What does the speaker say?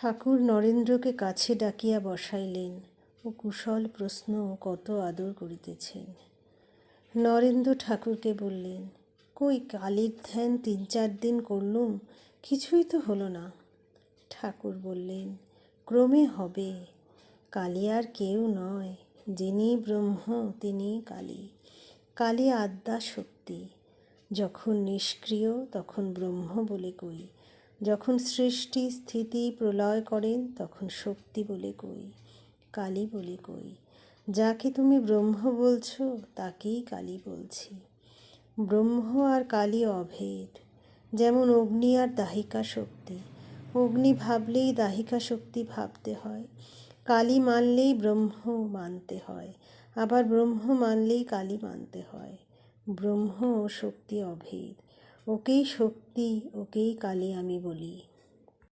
ঠাকুর নরেন্দ্রকে কাছে ডাকিয়া বসাইলেন ও কুশল প্রশ্ন কত আদর করিতেছেন। নরেন্দ্র ঠাকুরকে বললেন, কই কালীর ধ্যান 3-4 দিন করলুম, কিছুই তো হলো না। ঠাকুর বললেন, ক্রমে হবে। কালী আর কেউ নয়, যিনি ব্রহ্ম তিনি কালী। কালী আদ্যা শক্তি। যখন নিষ্ক্রিয় তখন ব্রহ্ম বলে কই, যখন সৃষ্টি স্থিতি প্রলয় করেন তখন শক্তি বলে কই, কালী বলে কই। যাকে তুমি ব্রহ্ম বলছো তাকেই কালী বলছি। ব্রহ্ম আর কালী অভেদ। যেমন অগ্নি আর দাহিকা শক্তি, অগ্নি ভাবলেই দাহিকা শক্তি ভাবতে হয়। কালী মানলেই ব্রহ্ম মানতে হয়, আবার ব্রহ্ম মানলেই কালী মানতে হয়। ব্রহ্ম ও শক্তি অভেদ। ওকেই শক্তি ওকেই কালী আমি বলি।